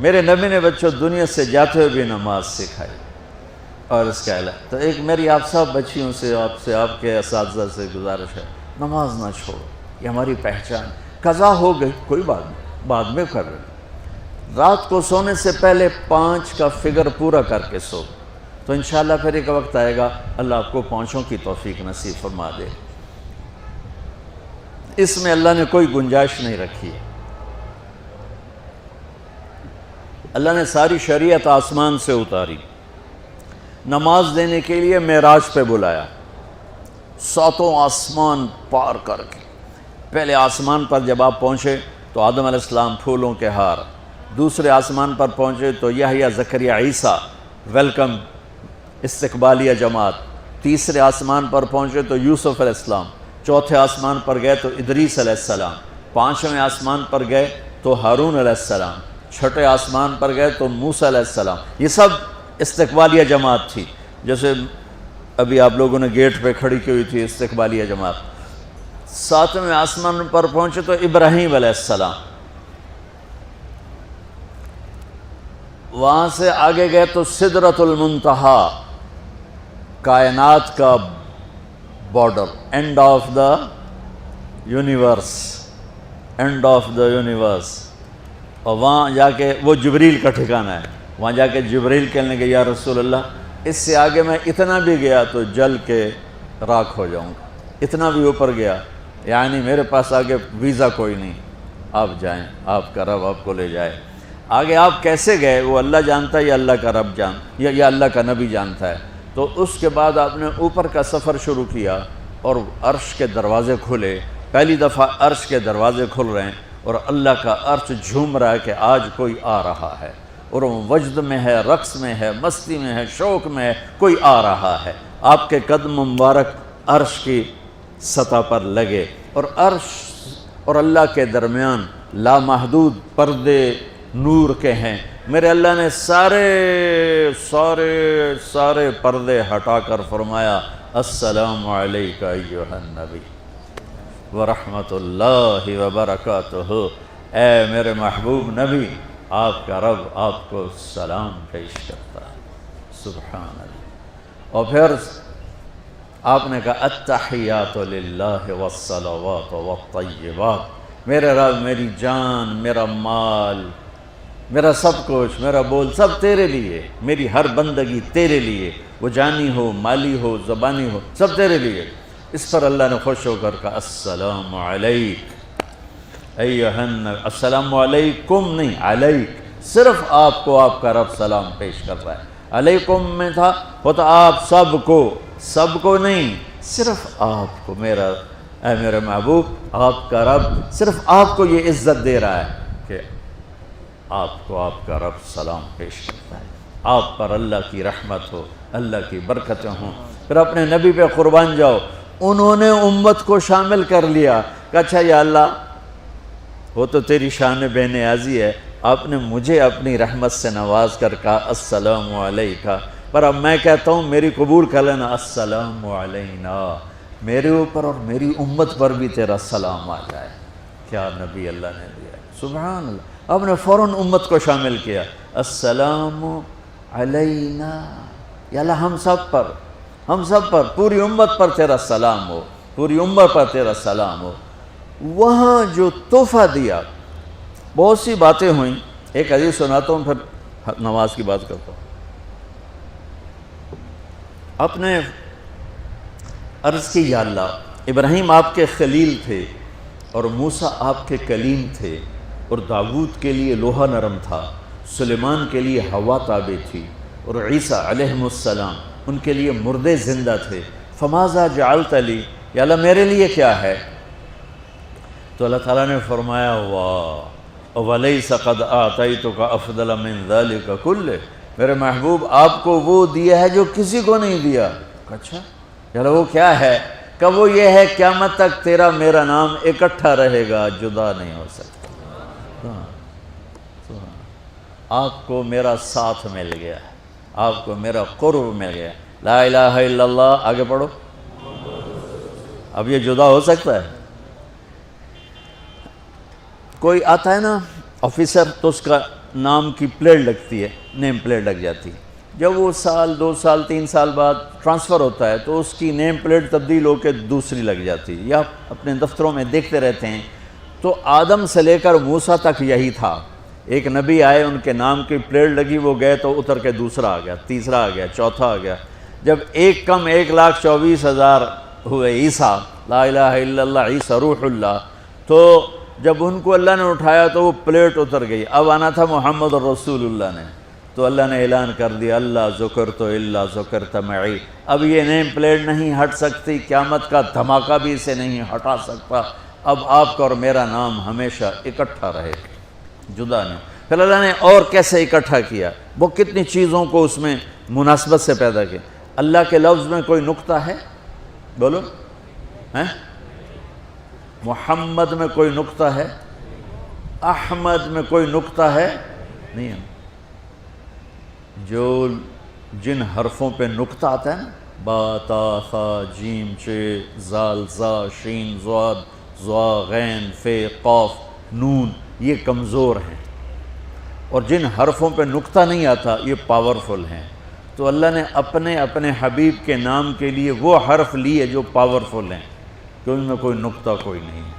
میرے نبی نے بچوں دنیا سے جاتے ہوئے بھی نماز سکھائی. اور اس کا علاوہ تو ایک میری آپ سب بچیوں سے آپ کے اساتذہ سے گزارش ہے، نماز نہ چھوڑو، یہ ہماری پہچان. قضا ہو گئی کوئی بات نہیں، بعد میں کر لیں. رات کو سونے سے پہلے 5 کا فگر پورا کر کے سو، تو انشاءاللہ پھر ایک وقت آئے گا اللہ آپ کو 5 کی توفیق نصیب فرما دے. اس میں اللہ نے کوئی گنجائش نہیں رکھی. اللہ نے ساری شریعت آسمان سے اتاری، نماز دینے کے لیے معراج پہ بلایا، 7 آسمان پار کر کے. پہلے آسمان پر جب آپ پہنچے تو آدم علیہ السلام پھولوں کے ہار، دوسرے آسمان پر پہنچے تو یحییٰ زکریا عیسیٰ ویلکم استقبالیہ جماعت، تیسرے آسمان پر پہنچے تو یوسف علیہ السلام، چوتھے آسمان پر گئے تو ادریس علیہ السلام، 5ویں آسمان پر گئے تو ہارون علیہ السلام، 6ٹھے آسمان پر گئے تو موسیٰ علیہ السلام. یہ سب استقبالیہ جماعت تھی. جیسے ابھی آپ لوگوں نے گیٹ پہ کھڑی کی ہوئی تھی استقبالیہ جماعت. 7ویں آسمان پر پہنچے تو ابراہیم علیہ السلام. وہاں سے آگے گئے تو سدرۃ المنتہا، کائنات کا border, and of the universe, and of the universe. اور وہاں جا کے وہ جبریل کا ٹھکانہ ہے. وہاں جا کے جبریل کہنے کہ یا رسول اللہ اس سے آگے میں اتنا بھی گیا تو جل کے راکھ ہو جاؤں گا، اتنا بھی اوپر گیا یعنی میرے پاس آگے ویزا کوئی نہیں، آپ جائیں، آپ کا رب آپ کو لے جائے. آگے آپ کیسے گئے وہ اللہ جانتا ہے یا اللہ کا رب یا اللہ کا نبی جانتا ہے. تو اس کے بعد آپ نے اوپر کا سفر شروع کیا اور عرش کے دروازے کھلے. پہلی دفعہ عرش کے دروازے کھل رہے ہیں اور اللہ کا عرش جھوم رہا ہے کہ آج کوئی آ رہا ہے، اور وہ وجد میں ہے، رقص میں ہے، مستی میں ہے، شوق میں ہے، کوئی آ رہا ہے. آپ کے قدم مبارک عرش کی سطح پر لگے اور عرش اور اللہ کے درمیان لامحدود پردے نور کے ہیں. میرے اللہ نے سارے پردے ہٹا کر فرمایا السلام علیکہ ایھا النبی ورحمۃ اللہ وبرکاتہ. اے میرے محبوب نبی، آپ کا رب آپ کو سلام پیش کرتا ہے. سبحان اللہ. اور پھر آپ نے کہا التحیات للہ والصلوات والطیبات. میرے رب، میری جان، میرا مال، میرا سب کچھ، میرا بول سب تیرے لیے، میری ہر بندگی تیرے لیے، وہ جانی ہو، مالی ہو، زبانی ہو، سب تیرے لیے. اس پر اللہ نے خوش ہو کر کہا السلام علیک ایھا النبی. السلام علیکم نہیں، علیک. صرف آپ کو آپ کا رب سلام پیش کر رہا ہے. علیکم میں تھا ہوتا آپ سب کو نہیں، صرف آپ کو. اے میرے محبوب، آپ کا رب صرف آپ کو یہ عزت دے رہا ہے کہ آپ کو آپ کا رب سلام پیش کرتا ہے. آپ پر اللہ کی رحمت ہو، اللہ کی برکتیں ہوں. پھر اپنے نبی پہ قربان جاؤ. انہوں نے امت کو شامل کر لیا کہ اچھا یا اللہ وہ تو تیری شان بے نیازی ہے، آپ نے مجھے اپنی رحمت سے نواز کر کہا السلام علیکہ، پر اب میں کہتا ہوں میری قبول کر لینا السلام علینا، میرے اوپر اور میری امت پر بھی تیرا سلام آ جائے. کیا نبی اللہ نے دیا، سبحان اللہ. آپ نے فوراً امت کو شامل کیا. السلام علینا، یا اللہ ہم سب پر پوری امت پر تیرا سلام ہو، پوری امت پر تیرا سلام ہو. وہاں جو تحفہ دیا، بہت سی باتیں ہوئیں. ایک حدیث سناتا ہوں پھر نماز کی بات کرتا ہوں. آپ نے عرض کی یا اللہ ابراہیم آپ کے خلیل تھے اور موسیٰ آپ کے کلیم تھے، اور داؤد کے لیے لوہا نرم تھا، سلیمان کے لیے ہوا تابع تھی، اور عیسیٰ علیہ السلام ان کے لیے مردے زندہ تھے. فماذا جعلت لی، یا اللہ میرے لیے کیا ہے؟ تو اللہ تعالیٰ نے فرمایا واہ وَلَيْسَ قَدْ آتَيْتُكَ أَفْضَلَ مِنْ ذَلِكَ كُلِّهِ. میرے محبوب آپ کو وہ دیا ہے جو کسی کو نہیں دیا. اچھا یا اللہ وہ کیا ہے؟ کہ وہ یہ ہے قیامت تک تیرا میرا نام اکٹھا رہے گا، جدا نہیں ہو سکتا. آپ کو میرا ساتھ مل گیا، آپ کو میرا قرب مل گیا. لا الہ الا اللہ، آگے پڑھو. اب یہ جدا ہو سکتا ہے؟ کوئی آتا ہے نا آفیسر تو اس کا نام کی پلیٹ لگتی ہے، نیم پلیٹ لگ جاتی ہے۔ جب وہ سال 2 سال 3 سال بعد ٹرانسفر ہوتا ہے تو اس کی نیم پلیٹ تبدیل ہو کے دوسری لگ جاتی ہے، یا اپنے دفتروں میں دیکھتے رہتے ہیں۔ تو آدم سے لے کر موسیٰ تک یہی تھا، ایک نبی آئے، ان کے نام کی پلیٹ لگی، وہ گئے تو اتر کے دوسرا آ گیا، تیسرا آ گیا، چوتھا آ گیا۔ جب ایک کم 1,24,000 ہوئے عیسیٰ، لا الہ الا اللہ عیسیٰ روح اللہ، تو جب ان کو اللہ نے اٹھایا تو وہ پلیٹ اتر گئی۔ اب آنا تھا محمد رسول اللہ نے، تو اللہ نے اعلان کر دیا اللہ ذکرت الا ذکرت معی، اب یہ نیم پلیٹ نہیں ہٹ سکتی، قیامت کا دھماکہ بھی اسے نہیں ہٹا سکتا، اب آپ کا اور میرا نام ہمیشہ اکٹھا رہے، جدا نہیں۔ پھر اللہ نے اور کیسے اکٹھا کیا، وہ کتنی چیزوں کو اس میں مناسبت سے پیدا کیا۔ اللہ کے لفظ میں کوئی نقطہ ہے؟ بولو ہیں؟ محمد میں کوئی نقطہ ہے؟ احمد میں کوئی نقطہ ہے؟ نہیں ہے۔ جو جن حرفوں پہ نقطہ آتا ہے نا، با تا ثا جیم چے زال زا شین ضاد ضا غین فے قاف نون، یہ کمزور ہیں، اور جن حرفوں پہ نقطہ نہیں آتا یہ پاورفل ہیں۔ تو اللہ نے اپنے حبیب کے نام کے لیے وہ حرف لیے جو پاورفل ہیں، کہ ان میں کوئی نقطہ کوئی نہیں ہے۔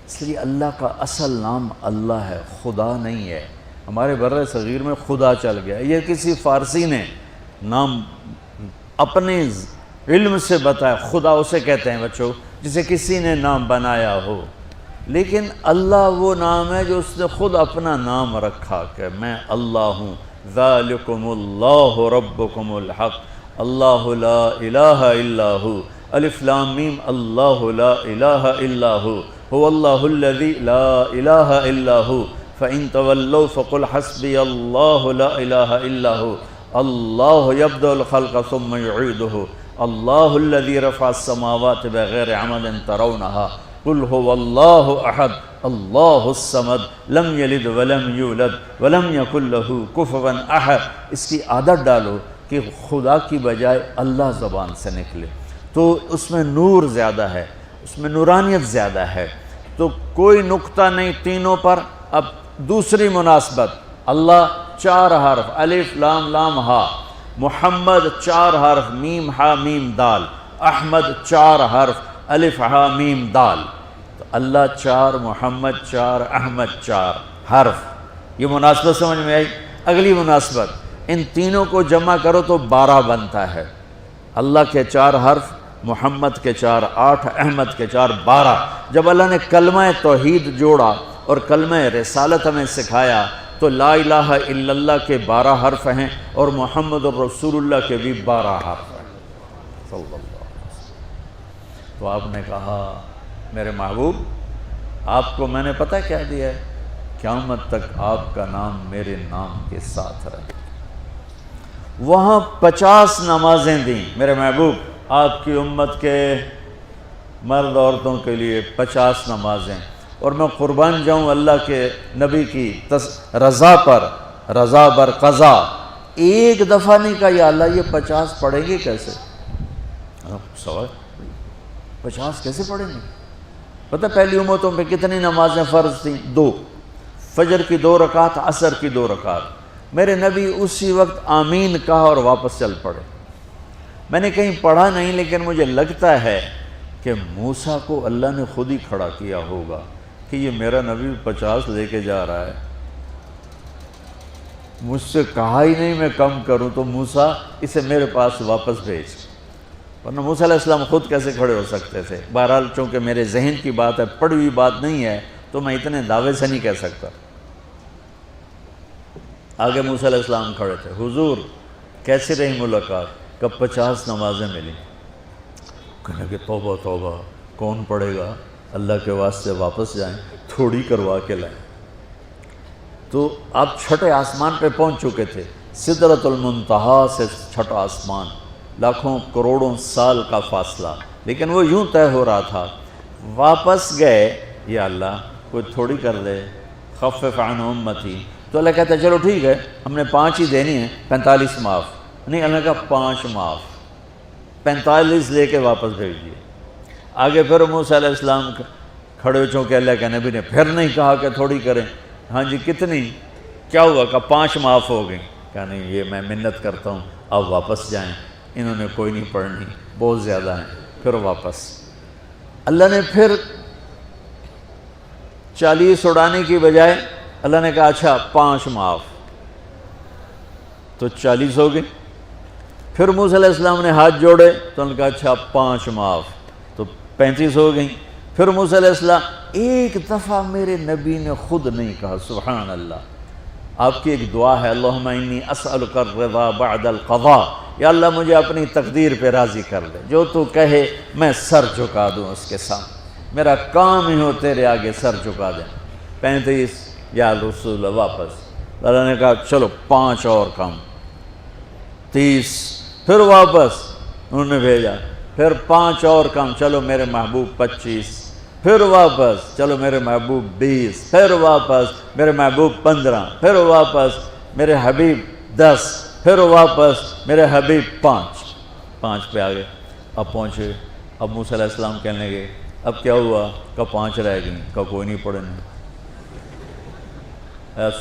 اس لیے اللہ کا اصل نام اللہ ہے، خدا نہیں ہے۔ ہمارے بر صغیر میں خدا چل گیا، یہ کسی فارسی نے نام اپنے علم سے بتایا، خدا اسے کہتے ہیں بچوں جسے کسی نے نام بنایا ہو، لیکن اللہ وہ نام ہے جو اس نے خود اپنا نام رکھا کہ میں اللہ ہوں، ذالکم اللہ ربکم الحق، اللہ لا الہ الا ہو، الف لام میم اللہ لا الہ الا ہو، هو اللہ الذی لا الہ الا ہو، فَإِن تَوَلَّوْا فَقُلْ حَسْبِيَ اللَّهُ لَا إِلَهَ إِلَّا هُوَ اللَّهُ يَبْدَأُ الْخَلْقَ ثُمَّ يُعِيدُهُ اللَّهُ الَّذِي رَفَعَ السَّمَاوَاتِ بِغَيْرِ عَمَدٍ تَرَوْنَهَا قُلْ هُوَ اللَّهُ أَحَدٌ اللَّهُ الصَّمَدُ لَمْ يَلِدْ وَلَمْ يُولَدْ وَلَمْ يَكُنْ لَهُ كُفُوًا أَحَدٌ۔ اس کی عادت ڈالو کہ خدا کی بجائے اللہ زبان سے نکلے، تو اس میں نور زیادہ ہے، اس میں نورانیت زیادہ ہے۔ تو کوئی نقطہ نہیں تینوں پر۔ اب دوسری مناسبت، اللہ 4 حرف، الف لام لام ہا، محمد 4 حرف، میم ہا میم دال، احمد 4 حرف، الف ہا میم دال، تو اللہ 4، محمد 4، احمد 4 حرف۔ یہ مناسبت سمجھ میں آئی؟ اگلی مناسبت، ان تینوں کو جمع کرو تو 12 بنتا ہے۔ اللہ کے 4 حرف، محمد کے 4 8، احمد کے 4 12۔ جب اللہ نے کلمہ توحید جوڑا اور کلمہ رسالت ہمیں سکھایا تو لا الہ الا اللہ کے 12 حرف ہیں اور محمد الرسول اللہ کے بھی 12 حرف ہیں صلی اللہ علیہ وسلم۔ تو آپ نے کہا میرے محبوب آپ کو میں نے پتہ کیا دیا ہے؟ قیامت تک آپ کا نام میرے نام کے ساتھ رہے۔ وہاں 50 نمازیں دیں میرے محبوب، آپ کی امت کے مرد عورتوں کے لیے 50 نمازیں، اور میں قربان جاؤں اللہ کے نبی کی رضا پر، رضا بر قضا، ایک دفعہ نہیں کہا یا اللہ یہ 50 پڑھیں گے کیسے؟ سوال 50 کیسے پڑھیں گے؟ پتہ پہلی امتوں پہ کتنی نمازیں فرض تھیں؟ 2، فجر کی 2 رکعت، عصر کی 2 رکعت۔ میرے نبی اسی وقت آمین کہا اور واپس چل پڑے۔ میں نے کہیں پڑھا نہیں، لیکن مجھے لگتا ہے کہ موسیٰ کو اللہ نے خود ہی کھڑا کیا ہوگا کہ یہ میرا نبی 50 لے کے جا رہا ہے، مجھ سے کہا ہی نہیں میں کم کروں، تو موسیٰ اسے میرے پاس واپس بھیج۔ ورنہ موسیٰ علیہ السلام خود کیسے کھڑے ہو سکتے تھے؟ بہرحال چونکہ میرے ذہن کی بات ہے، پڑھی ہوئی بات نہیں ہے، تو میں اتنے دعوے سے نہیں کہہ سکتا۔ آگے موسیٰ علیہ السلام کھڑے تھے، حضور کیسی رہی ملاقات؟ کب 50 نمازیں ملی؟ کہنے کہ توبہ توبہ، کون پڑھے گا؟ اللہ کے واسطے واپس جائیں، تھوڑی کروا کے لائیں۔ تو آپ چھٹے آسمان پہ پہنچ چکے تھے، سدرۃ المنتہا سے چھٹا آسمان، لاکھوں کروڑوں سال کا فاصلہ، لیکن وہ یوں طے ہو رہا تھا۔ واپس گئے، یا اللہ کوئی تھوڑی کر دے، خفف عن امتی، تو اللہ کہتا ہے چلو ٹھیک ہے، ہم نے 5 ہی دینی ہیں، 45 معاف نہیں۔ اللہ کا 5 معاف، 45 لے کے واپس بھیج دیے۔ آگے پھر موسیٰ علیہ السلام کھڑے، چونکہ اللہ کے نبی نے پھر نہیں کہا کہ تھوڑی کریں، ہاں جی کتنی؟ کیا ہوا؟ کہ 5 معاف ہو گئیں۔ کہا نہیں یہ میں منت کرتا ہوں اب واپس جائیں، انہوں نے کوئی نہیں پڑھنی، بہت زیادہ ہیں۔ پھر واپس اللہ نے پھر 40 اڑانے کی بجائے اللہ نے کہا اچھا 5 معاف، تو 40 ہو گئے۔ پھر موسیٰ علیہ السلام نے ہاتھ جوڑے تو انہوں نے کہا اچھا 5 معاف، تو 35 ہو گئیں۔ پھر موسیٰ علیہ السلام ایک دفعہ میرے نبی نے خود نہیں کہا سبحان اللہ، آپ کی ایک دعا ہے اللہم انی اسألک الرضا بعد القضاء، یا اللہ مجھے اپنی تقدیر پہ راضی کر لے، جو تو کہے میں سر جھکا دوں اس کے سامنے، میرا کام ہی ہو تیرے آگے سر جھکا دیں۔ 35 یا رسول اللہ واپس، اللہ نے کہا چلو 5 اور کم، 30، پھر واپس انہوں نے بھیجا، پھر 5 اور کم، چلو میرے محبوب 25، پھر واپس چلو میرے محبوب 20، پھر واپس میرے محبوب 15، پھر واپس میرے حبیب 10، پھر واپس میرے حبیب 5 پہ آگئے۔ اب پہنچے، اب موسیٰ علیہ السلام کہنے لگے اب کیا ہوا؟ کہ 5 رہ گئیں، کہ کوئی نہیں پڑھنے،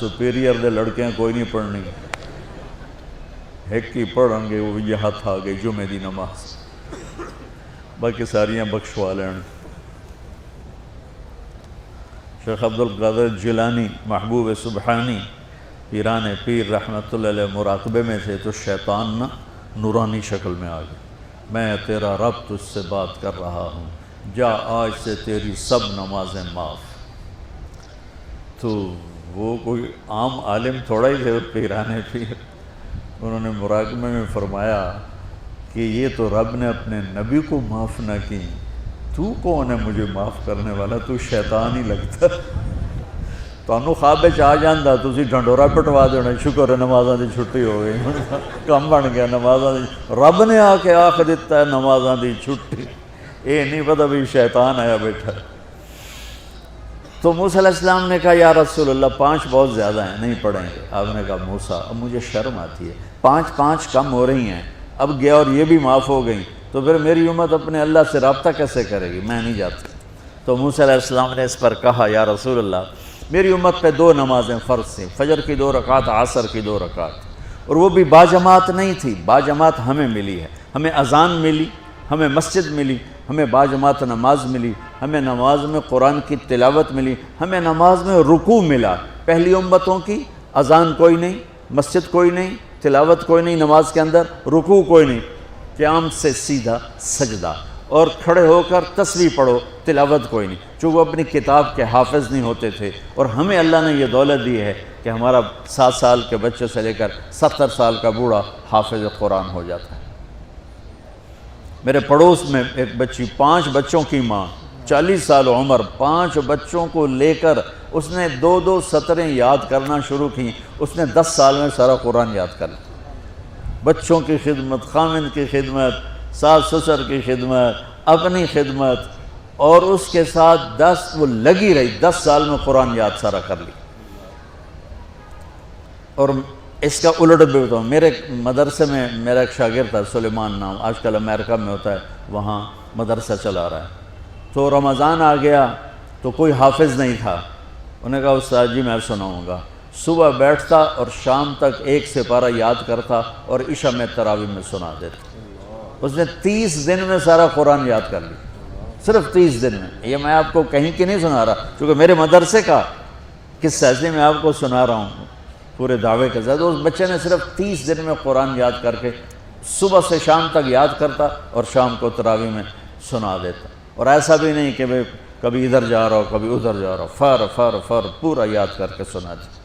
سپیریئر دے لڑکے ہیں کوئی نہیں پڑھنی، ایک ہی پڑھیں گے وہ یہ ہاتھ آ گئی جمعے دی نماز، باقی ساریاں بخشوا لین۔ شیخ عبدالقادر جیلانی محبوب سبحانی پیران پیر رحمت اللہ علیہ مراقبے میں تھے تو شیطان نا نورانی شکل میں آ گیا، میں تیرا رب تجھ سے بات کر رہا ہوں، جا آج سے تیری سب نمازیں معاف۔ تو وہ کوئی عام عالم تھوڑا ہی تھے پیران پیر، انہوں نے مراقبے میں فرمایا کہ یہ تو رب نے اپنے نبی کو معاف نہ کی، تو کون ہے مجھے معاف کرنے والا؟ تو شیطان ہی لگتا، تانوں خواب وچ آ جاندا تسی ڈھنڈورا پٹوا دینا، شکر ہے نمازاں دی چھٹی ہو گئی، کم بن گیا نمازاں دی، رب نے آ کے آکھ دیتا ہے نمازاں دی چھٹی، یہ نہیں پتہ بھی شیطان آیا بیٹھا۔ تو موسیٰ علیہ السلام نے کہا یا رسول اللہ 5 بہت زیادہ ہیں، نہیں پڑھیں گے۔ آپ نے کہا موسیٰ اب مجھے شرم آتی ہے، 5 کم ہو رہی ہیں، اب گیا اور یہ بھی معاف ہو گئیں تو پھر میری امت اپنے اللہ سے رابطہ کیسے کرے گی؟ میں نہیں جاتا۔ تو موسیٰ علیہ السلام نے اس پر کہا یا رسول اللہ میری امت پہ 2 نمازیں فرض تھیں، فجر کی 2 رکعت، عصر کی 2 رکعت، اور وہ بھی باجماعت نہیں تھی، باجماعت ہمیں ملی ہے، ہمیں اذان ملی، ہمیں مسجد ملی، ہمیں باجماعت نماز ملی، ہمیں نماز میں قرآن کی تلاوت ملی، ہمیں نماز میں رکوع ملا۔ پہلی امتوں کی اذان کوئی نہیں، مسجد کوئی نہیں، تلاوت کوئی نہیں، نماز کے اندر رکوع کوئی نہیں، قیام سے سیدھا سجدہ، اور کھڑے ہو کر تسبیح پڑھو، تلاوت کوئی نہیں، چونکہ وہ اپنی کتاب کے حافظ نہیں ہوتے تھے۔ اور ہمیں اللہ نے یہ دولت دی ہے کہ ہمارا 7 سال کے بچے سے لے کر 70 سال کا بوڑھا حافظ قرآن ہو جاتا ہے۔ میرے پڑوس میں ایک بچی، 5 بچوں کی ماں، 40 سال عمر، 5 بچوں کو لے کر اس نے 2 سطریں یاد کرنا شروع کی، اس نے 10 سال میں سارا قرآن یاد کر لیا۔ بچوں کی خدمت، خامند کی خدمت، ساس سسر کی خدمت، اپنی خدمت، اور اس کے ساتھ وہ لگی رہی، 10 سال میں قرآن یاد سارا کر لی۔ اور اس کا الٹ بھی بتاؤں، میرے مدرسے میں میرا ایک شاگرد تھا سلیمان نام، آج کل امریکہ میں ہوتا ہے، وہاں مدرسہ چلا رہا ہے۔ تو رمضان آ گیا تو کوئی حافظ نہیں تھا، انہوں نے کہا استاد جی میں سناؤں گا۔ صبح بیٹھتا اور شام تک 1 سپارہ یاد کرتا اور عشاء میں تراویح میں سنا دیتا۔ اس نے 30 دن میں سارا قرآن یاد کر لیا، صرف 30 دن میں۔ یہ میں آپ کو کہیں کی نہیں سنا رہا، کیونکہ میرے مدرسے کا قصہ ایسے میں آپ کو سنا رہا ہوں پورے دعوے کے ساتھ۔ اس بچے نے صرف 30 دن میں قرآن یاد کر کے صبح سے شام تک یاد کرتا اور شام کو تراویح میں سنا دیتا، اور ایسا بھی نہیں کہ بھئی کبھی ادھر جا رہا ہو کبھی ادھر جا رہا ہو، فر پورا یاد کر کے سنا دیتا۔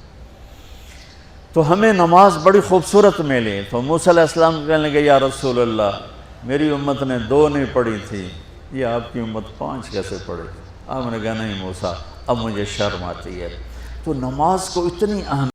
تو ہمیں نماز بڑی خوبصورت ملی۔ تو موسیٰ علیہ السلام کہنے لگے یا رسول اللہ میری امت نے 2 نہیں پڑھی تھی، یہ آپ کی امت 5 کیسے پڑھے؟ آپ نے کہا نہیں موسیٰ اب مجھے شرم آتی ہے۔ تو نماز کو اتنی اہم